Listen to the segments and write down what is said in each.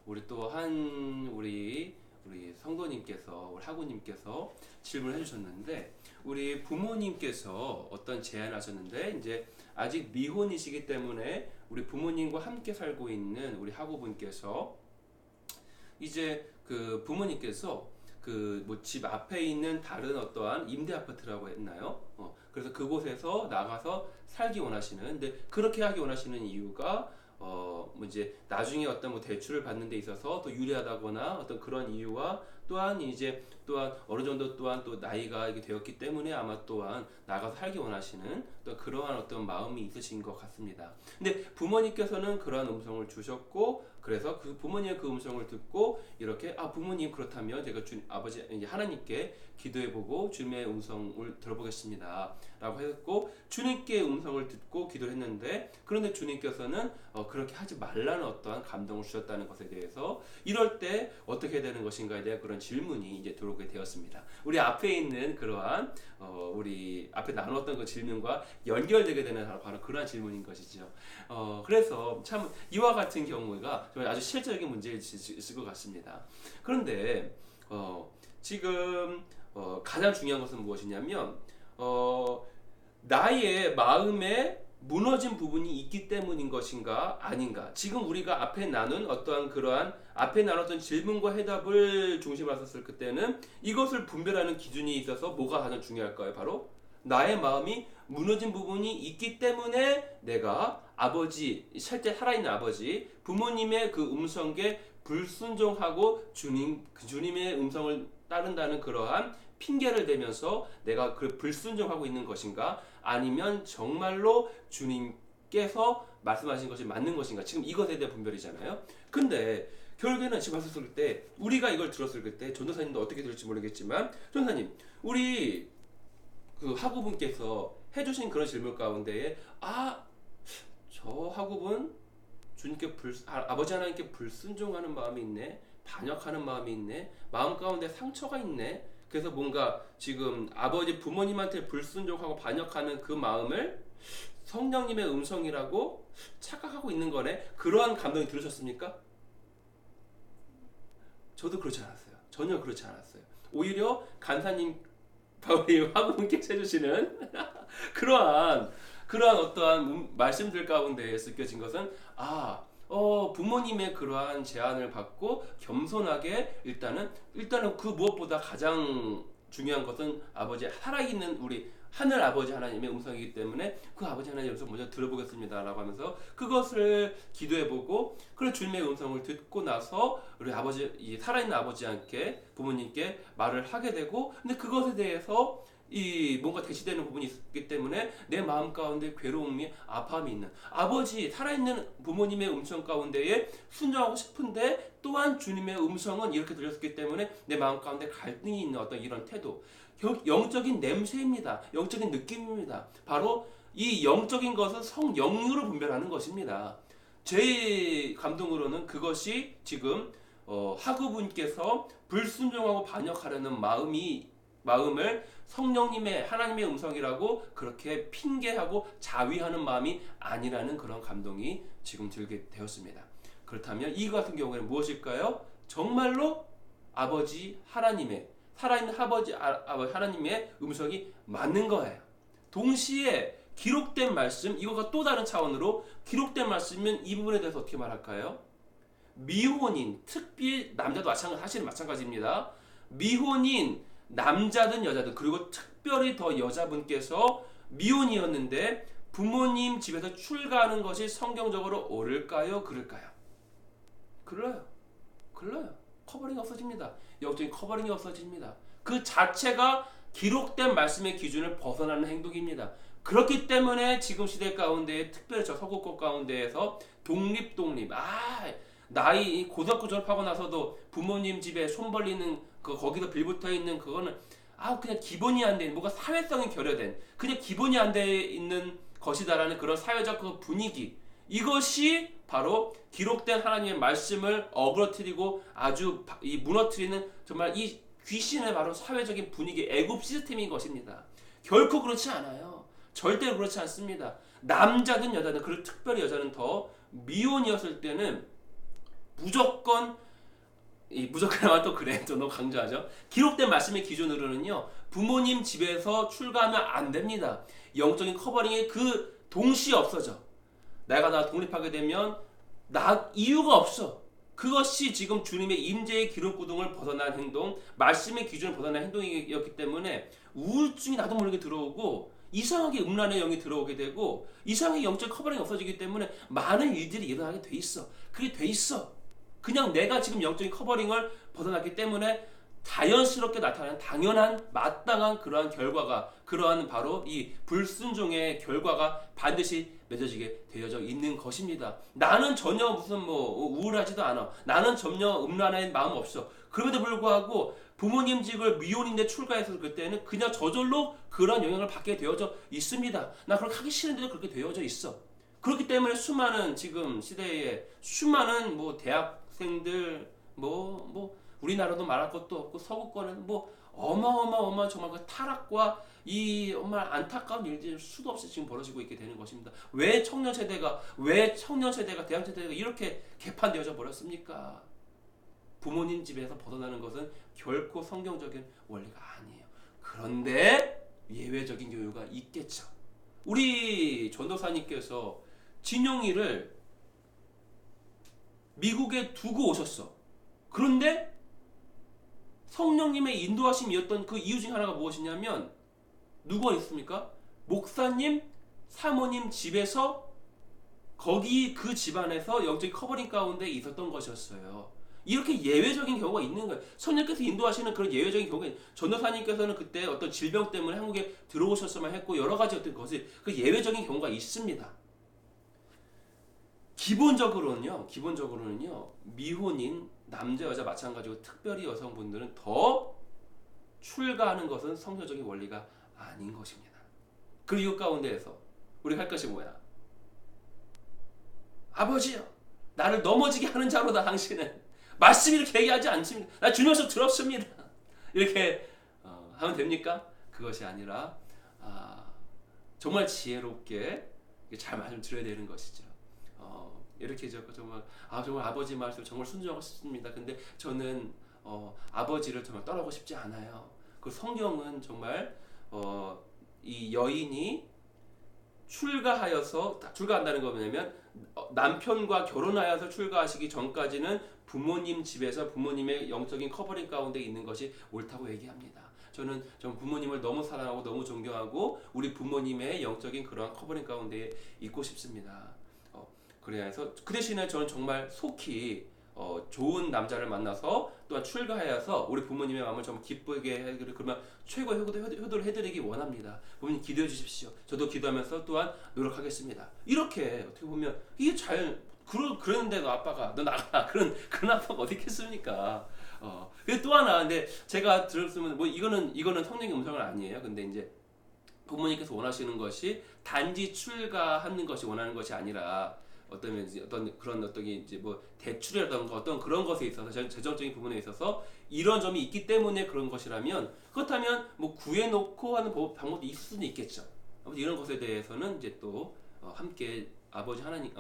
우리 또 한 우리 성도님께서 우리 하구님께서 질문을 해주셨는데 우리 부모님께서 어떤 제안을 하셨는데 이제 아직 미혼이시기 때문에 우리 부모님과 함께 살고 있는 우리 하구분께서 이제 그 부모님께서 그 뭐 집 앞에 있는 다른 어떠한 임대 아파트라고 했나요? 그래서 그곳에서 나가서 살기 원하시는, 근데 그렇게 하기 원하시는 이유가 뭐 이제 나중에 어떤 뭐 대출을 받는 데 있어서 더 유리하다거나 어떤 그런 이유와 또한 이제 또한 어느 정도 또한 또 나이가 이게 되었기 때문에 아마 또한 나가서 살기 원하시는 또 그러한 어떤 마음이 있으신 것 같습니다. 근데 부모님께서는 그러한 음성을 주셨고 그래서 그 부모님의 그 음성을 듣고 이렇게 부모님 그렇다면 제가 아버지 이제 하나님께 기도해보고 주님의 음성을 들어보겠습니다 라고 했고 주님께 음성을 듣고 기도를 했는데 그런데 주님께서는 그렇게 하지 말라는 어떠한 감동을 주셨다는 것에 대해서 이럴 때 어떻게 되는 것인가에 대한 그런 질문이 이제 들어오게 되었습니다. 우리 앞에 있는 그러한 우리 앞에 나눴던 그 질문과 연결되게 되는 바로 그러한 질문인 것이죠. 그래서 참 이와 같은 경우가 아주 실질적인 문제일 수 있을 것 같습니다. 그런데 지금 가장 중요한 것은 무엇이냐면 나의 마음에 무너진 부분이 있기 때문인 것인가 아닌가. 지금 우리가 앞에 나눈 어떠한 그러한 앞에 나눴던 질문과 해답을 중심으로 했을 그때는 이것을 분별하는 기준이 있어서 뭐가 가장 중요할까요? 바로 나의 마음이 무너진 부분이 있기 때문에 내가 아버지, 실제 살아있는 아버지, 부모님의 그 음성에 불순종하고 주님의 음성을 따른다는 그러한 핑계를 대면서 내가 그 불순종하고 있는 것인가 아니면 정말로 주님께서 말씀하신 것이 맞는 것인가 지금 이것에 대한 분별이잖아요. 근데 결국에는 지금 봤을 때 우리가 이걸 들었을 때 전도사님도 어떻게 들을지 모르겠지만 전도사님 우리 그 하구분께서 해주신 그런 질문 가운데에 저 하구분 주님께 아버지 하나님께 불순종하는 마음이 있네, 반역하는 마음이 있네, 마음 가운데 상처가 있네. 그래서 뭔가 지금 아버지 부모님한테 불순종하고 반역하는 그 마음을 성령님의 음성이라고 착각하고 있는 거네. 그러한 감동이 들으셨습니까? 저도 그렇지 않았어요. 전혀 그렇지 않았어요. 오히려 간사님 바울이 하구분께서 해주시는 그러한 어떠한 말씀들 가운데 느껴진 것은 부모님의 그러한 제안을 받고 겸손하게 일단은 그 무엇보다 가장 중요한 것은 아버지 살아있는 우리 하늘 아버지 하나님의 음성이기 때문에 그 아버지 하나님의 음성 먼저 들어보겠습니다 라고 하면서 그것을 기도해보고 그런 주님의 음성을 듣고 나서 우리 아버지 살아있는 아버지께 부모님께 말을 하게 되고 근데 그것에 대해서 뭔가 대치되는 부분이 있기 때문에 내 마음 가운데 괴로움이 아픔이 있는 아버지 살아있는 부모님의 음성 가운데에 순종하고 싶은데 또한 주님의 음성은 이렇게 들렸기 때문에 내 마음 가운데 갈등이 있는 어떤 이런 태도 영적인 냄새입니다. 영적인 느낌입니다. 바로 이 영적인 것은 성령으로 분별하는 것입니다. 제 감동으로는 그것이 지금 하구분께서 불순종하고 반역하려는 마음을 성령님의 하나님의 음성이라고 그렇게 핑계하고 자위하는 마음이 아니라는 그런 감동이 지금 들게 되었습니다. 그렇다면 이 같은 경우에는 무엇일까요? 정말로 아버지 하나님의 살아있는 아버지 하나님의 음성이 맞는 거예요. 동시에 기록된 말씀 이거가 또 다른 차원으로 기록된 말씀은 이 부분에 대해서 어떻게 말할까요? 미혼인 특히 남자도 사실은 마찬가지입니다. 미혼인 남자든 여자든 그리고 특별히 더 여자분께서 미혼이었는데 부모님 집에서 출가하는 것이 성경적으로 옳을까요? 그럴까요? 글러요. 커버링이 없어집니다. 영적인 커버링이 없어집니다. 그 자체가 기록된 말씀의 기준을 벗어나는 행동입니다. 그렇기 때문에 지금 시대 가운데 특별히 저 서구권 가운데에서 독립 나이 고등학교 졸업하고 나서도 부모님 집에 손 벌리는 거기서 빌붙어 있는 그거는 그냥 기본이 안 된 뭔가 사회성이 결여된 그냥 기본이 안 돼 있는 것이다라는 그런 사회적 그 분위기 이것이 바로 기록된 하나님의 말씀을 어그러뜨리고 아주 무너뜨리는 정말 이 귀신의 바로 사회적인 분위기 애굽 시스템인 것입니다. 결코 그렇지 않아요. 절대로 그렇지 않습니다. 남자든 여자든 그리고 특별히 여자는 더 미혼이었을 때는 무조건 이 무조건이면 또 그래 또 너무 강조하죠. 기록된 말씀의 기준으로는요 부모님 집에서 출가하면 안 됩니다. 영적인 커버링이 그 동시에 없어져. 내가 다 독립하게 되면 나 이유가 없어. 그것이 지금 주님의 임재의 기름구동을 벗어난 행동, 말씀의 기준을 벗어난 행동이었기 때문에 우울증이 나도 모르게 들어오고 이상하게 음란의 영이 들어오게 되고 이상하게 영적 커버링이 없어지기 때문에 많은 일들이 일어나게 돼 있어. 그게 돼 있어. 그냥 내가 지금 영적인 커버링을 벗어났기 때문에 자연스럽게 나타나는 당연한 마땅한 그러한 결과가 그러한 바로 이 불순종의 결과가 반드시 맺어지게 되어져 있는 것입니다. 나는 전혀 무슨 뭐 우울하지도 않아. 나는 전혀 음란한 마음 없어. 그럼에도 불구하고 부모님 집을 미혼인데 출가해서 그때는 그냥 저절로 그런 영향을 받게 되어져 있습니다. 나 그렇게 하기 싫은데도 그렇게 되어져 있어. 그렇기 때문에 수많은 지금 시대에 수많은 뭐 대학생들 뭐 우리나라도 말할 것도 없고 서구권은 뭐 어마어마 정말 그 타락과 이 정말 안타까운 일들이 수도 없이 지금 벌어지고 있게 되는 것입니다. 왜 청년 세대가 대학 세대가 이렇게 개판되어져 버렸습니까? 부모님 집에서 벗어나는 것은 결코 성경적인 원리가 아니에요. 그런데 예외적인 경우가 있겠죠. 우리 전도사님께서 진용이를 미국에 두고 오셨어. 그런데 성령님의 인도하심이었던 그 이유 중 하나가 무엇이냐면 누가 있습니까? 목사님, 사모님 집에서 거기 그 집안에서 영적 커버링 가운데 있었던 것이었어요. 이렇게 예외적인 경우가 있는 거예요. 성령께서 인도하시는 그런 예외적인 경우가 전도사님께서는 그때 어떤 질병 때문에 한국에 들어오셨으면 했고 여러 가지 어떤 것이 그 예외적인 경우가 있습니다. 기본적으로는요 미혼인 남자 여자 마찬가지고 특별히 여성분들은 더 출가하는 것은 성경적인 원리가 아닌 것입니다. 그 이유 가운데에서 우리가 할 것이 뭐야? 아버지요, 나를 넘어지게 하는 자로다. 당신은 말씀이 이렇게 얘기하지 않습니다. 나 주님께서 들었습니다. 이렇게 하면 됩니까? 그것이 아니라 정말 지혜롭게 잘 말씀 드려야 되는 것이죠. 이렇게 정말 아버지 말씀 정말 순종하고 싶습니다. 근데 저는 아버지를 정말 떠나고 싶지 않아요. 그 성경은 정말 이 여인이 출가한다는 거 뭐냐면 남편과 결혼하여서 출가하시기 전까지는 부모님 집에서 부모님의 영적인 커버링 가운데 있는 것이 옳다고 얘기합니다. 저는 부모님을 너무 사랑하고 너무 존경하고 우리 부모님의 영적인 그러한 커버링 가운데 있고 싶습니다. 그래서 그 대신에 저는 정말 속히 좋은 남자를 만나서 또한 출가하여서 우리 부모님의 마음을 정말 기쁘게 해드리고 그러면 최고의 효도를 해드리기 원합니다. 부모님 기도해 주십시오. 저도 기도하면서 또한 노력하겠습니다. 이렇게 어떻게 보면 이게 잘 그러는데도 아빠가 너 나가 그런 아빠가 어디 있겠습니까? 또 하나 근데 제가 들었으면 뭐 이거는 성령의 음성은 아니에요. 근데 이제 부모님께서 원하시는 것이 단지 출가하는 것이 원하는 것이 아니라 어떤 그런 이제 뭐 대출이라던가 어떤 그런 것에 있어서 재정적인 부분에 있어서 이런 점이 있기 때문에 그런 것이라면 그렇다면 뭐 구해놓고 하는 방법도 있을 수는 있겠죠. 이런 것에 대해서는 이제 또 함께 아버지 하나님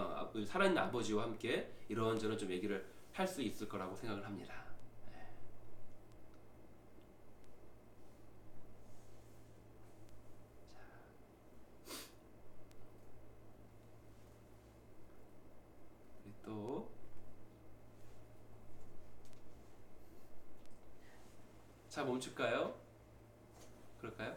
살아있는 아버지와 함께 이런저런 좀 얘기를 할 수 있을 거라고 생각을 합니다. 또 자 멈출까요? 그럴까요?